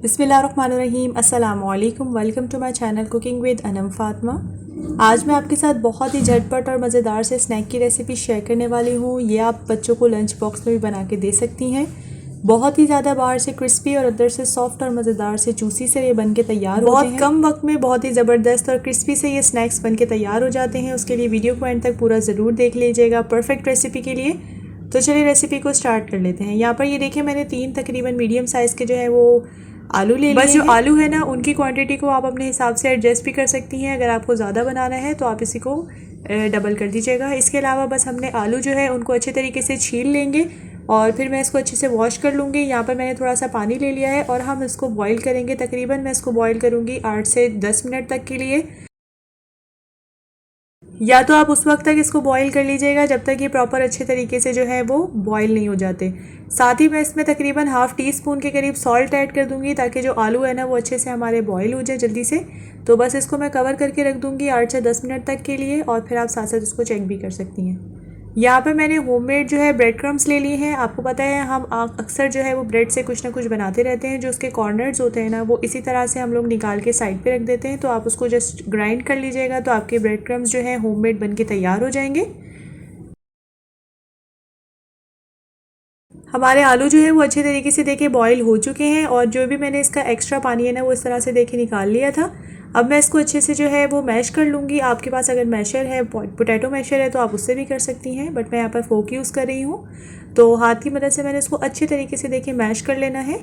बिस्मिल्लाहिर्रहमानिर्रहीम अस्सलाम वालेकुम। Welcome to my channel cooking with Anam Fatima. आज मैं आपके साथ बहुत ही झटपट और मज़ेदार से स्नैक की रेसिपी शेयर करने वाली हूँ। ये आप बच्चों को लंच बॉक्स में भी बना के दे सकती हैं। बहुत ही ज़्यादा बाहर से क्रिस्पी और अंदर से सॉफ्ट और मज़ेदार से जूसी से ये बन के तैयार होते हैं। बहुत कम वक्त में बहुत ही ज़बरदस्त और क्रिस्पी से ये स्नैक्स बन के तैयार हो जाते हैं। उसके लिए वीडियो को एंड तक पूरा ज़रूर देख लीजिएगा परफेक्ट रेसिपी के लिए। तो चलिए रेसिपी को स्टार्ट कर लेते हैं। यहाँ पर ये देखिए मैंने 3 तकरीबन मीडियम साइज़ के जो है वो आलू ले लिए। बस जो आलू है ना उनकी क्वांटिटी को आप अपने हिसाब से एडजस्ट भी कर सकती हैं। अगर आपको ज़्यादा बनाना है तो आप इसी को डबल कर दीजिएगा। इसके अलावा बस हमने आलू जो है उनको अच्छे तरीके से छील लेंगे और फिर मैं इसको अच्छे से वॉश कर लूँगी। यहाँ पर मैंने थोड़ा सा पानी ले लिया है और हम इसको बॉईल करेंगे। तकरीबन मैं इसको बॉईल करूँगी 8 से 10 मिनट तक के लिए। या तो आप उस वक्त तक इसको बॉईल कर लीजिएगा जब तक ये प्रॉपर अच्छे तरीके से जो है वो बॉईल नहीं हो जाते। साथ ही मैं इसमें तकरीबन हाफ़ टी स्पून के करीब सॉल्ट ऐड कर दूंगी ताकि जो आलू है ना वो अच्छे से हमारे बॉईल हो जाए जल्दी से। तो बस इसको मैं कवर करके रख दूंगी 8 से 10 मिनट तक के लिए और फिर आप साथ साथ इसको चेक भी कर सकती हैं। यहाँ पे मैंने होममेड जो है ब्रेड क्रम्स ले लिए हैं। आपको पता है हम अक्सर जो है वो ब्रेड से कुछ ना कुछ बनाते रहते हैं। जो उसके कॉर्नर्स होते हैं ना वो इसी तरह से हम लोग निकाल के साइड पे रख देते हैं। तो आप उसको जस्ट ग्राइंड कर लीजिएगा तो आपके ब्रेड क्रम्स जो है होममेड बन के तैयार हो जाएंगे। हमारे आलू जो है वो अच्छे तरीके से देखिए बॉईल हो चुके हैं और जो भी मैंने इसका एक्स्ट्रा पानी है ना वो इस तरह से देखिए निकाल लिया था। अब मैं इसको अच्छे से जो है वो मैश कर लूँगी। आपके पास अगर मैशर है पोटैटो मैशर है तो आप उससे भी कर सकती हैं, बट मैं यहाँ पर फोक यूज़ कर रही हूँ। तो हाथ की मदद से मैंने इसको अच्छे तरीके से देखिए मैश कर लेना है।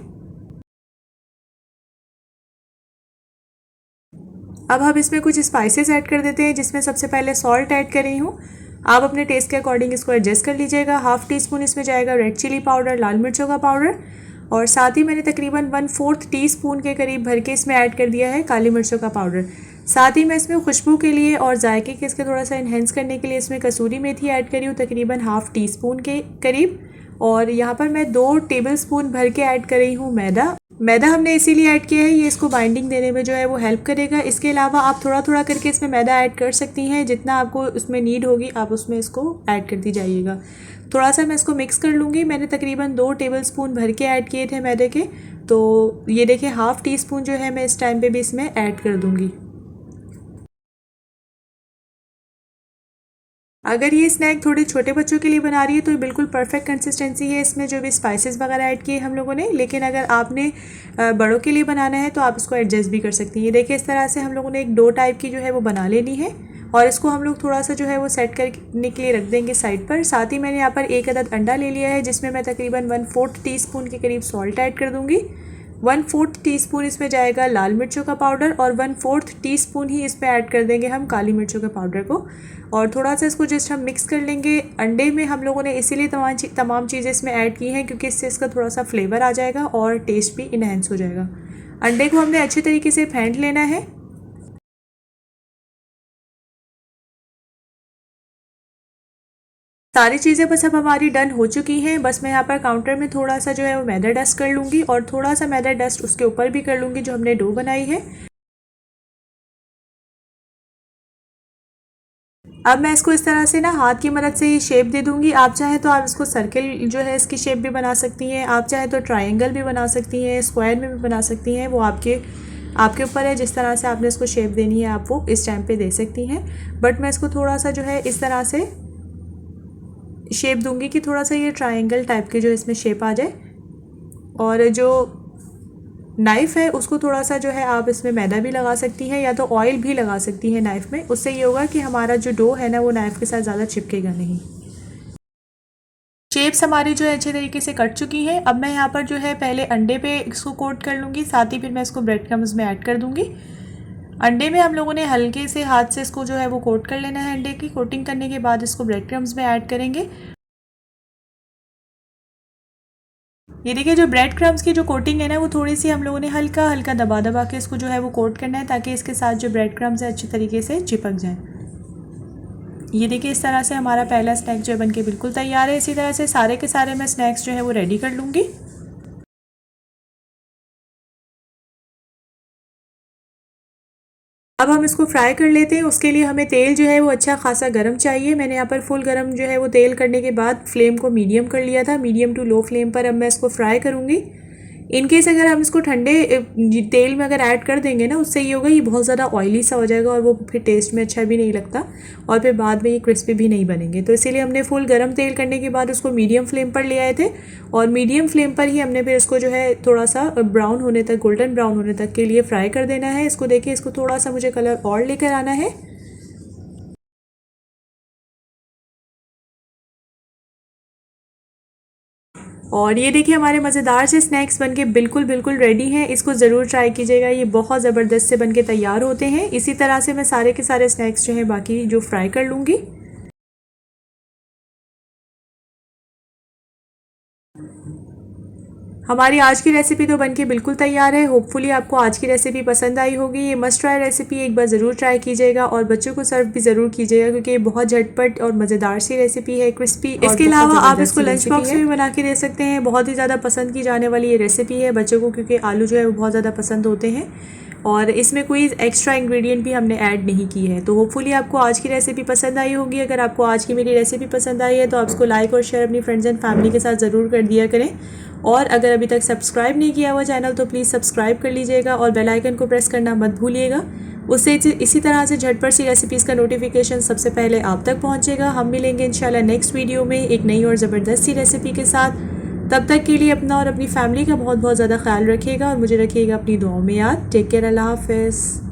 अब हम इसमें कुछ स्पाइसेस ऐड कर देते हैं जिसमें सबसे पहले सॉल्ट ऐड कर रही हूँ। आप अपने टेस्ट के अकॉर्डिंग इसको एडजस्ट कर लीजिएगा। हाफ़ टी स्पून इसमें जाएगा रेड चिली पाउडर, लाल मिर्चों का पाउडर, और साथ ही मैंने तकरीबन 1/4 टीस्पून के करीब भर के इसमें ऐड कर दिया है काली मिर्चों का पाउडर। साथ ही मैं इसमें खुशबू के लिए और जायके के इसके थोड़ा सा इन्हेंस करने के लिए इसमें कसूरी मेथी ऐड करी हूँ तकरीबन हाफ़ टी स्पून के करीब। और यहाँ पर मैं 2 टेबल स्पून भर के ऐड कर रही हूँ मैदा। मैदा हमने इसीलिए ऐड किया है, ये इसको बाइंडिंग देने में जो है वो हेल्प करेगा। इसके अलावा आप थोड़ा थोड़ा करके इसमें मैदा ऐड कर सकती हैं। जितना आपको उसमें नीड होगी आप उसमें इसको ऐड करती जाइएगा। थोड़ा सा मैं इसको मिक्स कर लूँगी। मैंने तकरीबन 2 टेबल स्पून भर के ऐड किए थे मैदे के। तो ये देखिए हाफ़ टी स्पून जो है मैं इस टाइम पे भी इसमें ऐड कर दूँगी। अगर ये स्नैक थोड़े छोटे बच्चों के लिए बना रही है तो ये बिल्कुल परफेक्ट कंसिस्टेंसी है इसमें जो भी स्पाइसेस वगैरह ऐड किए हम लोगों ने। लेकिन अगर आपने बड़ों के लिए बनाना है तो आप इसको एडजस्ट भी कर सकती हैं। देखिए इस तरह से हम लोगों ने एक डो टाइप की जो है वो बना लेनी है और इसको हम लोग थोड़ा सा जो है वो सेट करने के लिए रख देंगे साइड पर। साथ ही मैंने यहाँ पर 1 अदद अंडा ले लिया है जिसमें मैं तकरीबन 1/4 टीस्पून के करीब सॉल्ट ऐड कर दूँगी। 1/4 टीस्पून इसमें जाएगा लाल मिर्चों का पाउडर और 1/4 टीस्पून ही इसमें ऐड कर देंगे हम काली मिर्चों के पाउडर को। और थोड़ा सा इसको जस्ट हम मिक्स कर लेंगे। अंडे में हम लोगों ने इसीलिए तमाम चीज़ें इसमें ऐड की हैं क्योंकि इससे इसका थोड़ा सा फ्लेवर आ जाएगा और टेस्ट भी इन्हेंस हो जाएगा। अंडे को हमने अच्छे तरीके से फेंट लेना है। सारी चीज़ें बस अब हमारी डन हो चुकी हैं। बस मैं यहाँ पर काउंटर में थोड़ा सा जो है वो मैदा डस्ट कर लूँगी और थोड़ा सा मैदा डस्ट उसके ऊपर भी कर लूँगी जो हमने डो बनाई है। अब मैं इसको इस तरह से ना हाथ की मदद से ही शेप दे दूंगी। आप चाहे तो आप इसको सर्किल जो है इसकी शेप भी बना सकती हैं, आप चाहे तो ट्रायंगल भी बना सकती हैं, स्क्वायर में भी बना सकती हैं। वो आपके ऊपर है जिस तरह से आपने इसको शेप देनी है आप वो इस टाइम पे दे सकती हैं। बट मैं इसको थोड़ा सा जो है इस तरह से शेप दूंगी कि थोड़ा सा ये ट्रायंगल टाइप की जो इसमें शेप आ जाए। और जो नाइफ़ है उसको थोड़ा सा जो है आप इसमें मैदा भी लगा सकती हैं या तो ऑयल भी लगा सकती हैं नाइफ़ में। उससे ये होगा कि हमारा जो डो है ना वो नाइफ़ के साथ ज़्यादा चिपकेगा नहीं। शेप्स हमारी जो है अच्छे तरीके से कट चुकी हैं। अब मैं यहाँ पर जो है पहले अंडे पे इसको कोट कर लूँगी, साथ ही फिर मैं इसको ब्रेड क्रम्स में ऐड कर दूँगी। अंडे में हम लोगों ने हल्के से हाथ से इसको जो है वो कोट कर लेना है। अंडे की कोटिंग करने के बाद इसको ब्रेड क्रम्स में ऐड करेंगे। ये देखिए जो ब्रेड क्रम्स की जो कोटिंग है ना वो थोड़ी सी हम लोगों ने हल्का हल्का दबा दबा के इसको जो है वो कोट करना है ताकि इसके साथ जो ब्रेड क्रम्स है अच्छे तरीके से चिपक जाए। ये देखिए इस तरह से हमारा पहला स्नैक जो है बनके बिल्कुल तैयार है। इसी तरह से सारे के सारे मैं स्नैक्स जो है वो रेडी कर लूँगी। अब हम इसको फ्राई कर लेते हैं। उसके लिए हमें तेल जो है वो अच्छा खासा गर्म चाहिए। मैंने यहाँ पर फुल गर्म जो है वो तेल करने के बाद फ्लेम को मीडियम कर लिया था, मीडियम टू लो फ्लेम पर। अब मैं इसको फ्राई करूँगी। इनकेस अगर हम इसको ठंडे तेल में अगर ऐड कर देंगे ना, उससे ये होगा ये बहुत ज़्यादा ऑयली सा हो जाएगा और वो फिर टेस्ट में अच्छा भी नहीं लगता और फिर बाद में ये क्रिस्पी भी नहीं बनेंगे। तो इसीलिए हमने फुल गरम तेल करने के बाद उसको मीडियम फ्लेम पर ले आए थे और मीडियम फ्लेम पर ही हमने फिर इसको जो है थोड़ा सा ब्राउन होने तक, गोल्डन ब्राउन होने तक के लिए फ्राई कर देना है। इसको देखिए, इसको थोड़ा सा मुझे कलर और लेकर आना है। और ये देखिए हमारे मज़ेदार से स्नैक्स बनके बिल्कुल बिल्कुल रेडी हैं। इसको ज़रूर ट्राई कीजिएगा, ये बहुत ज़बरदस्त से बनके तैयार होते हैं। इसी तरह से मैं सारे के सारे स्नैक्स जो हैं बाकी जो फ्राई कर लूँगी। हमारी आज की रेसिपी तो बनके बिल्कुल तैयार है। होपफुली आपको आज की रेसिपी पसंद आई होगी। ये मस्ट ट्राई रेसिपी एक बार ज़रूर ट्राई कीजिएगा और बच्चों को सर्व भी ज़रूर कीजिएगा क्योंकि ये बहुत झटपट और मज़ेदार सी रेसिपी है, क्रिस्पी। इसके अलावा आप इसको लंच बॉक्स में भी बना के दे सकते हैं। बहुत ही ज़्यादा पसंद की जाने वाली ये रेसिपी है बच्चों को, क्योंकि आलू जो है वो बहुत ज़्यादा पसंद होते हैं और इसमें कोई एक्स्ट्रा इंग्रेडिएंट भी हमने ऐड नहीं की है। तो होपफुली आपको आज की रेसिपी पसंद आई होगी। अगर आपको आज की मेरी रेसिपी पसंद आई है तो आप इसको लाइक और शेयर अपनी फ्रेंड्स एंड फैमिली के साथ ज़रूर कर दिया करें। और अगर अभी तक सब्सक्राइब नहीं किया हुआ चैनल तो प्लीज़ सब्सक्राइब कर लीजिएगा और बेल आइकन को प्रेस करना मत भूलिएगा। उससे इसी तरह से झटपट सी रेसिपीज़ का नोटिफिकेशन सबसे पहले आप तक पहुंचेगा। हम मिलेंगे इंशाल्लाह नेक्स्ट वीडियो में एक नई और ज़बरदस्त सी रेसिपी के साथ। तब तक के लिए अपना और अपनी फैमिली का बहुत बहुत ज़्यादा ख्याल रखिएगा और मुझे रखिएगा अपनी दुआओं में याद। टेक केयर, अल्लाह हाफ़िज़।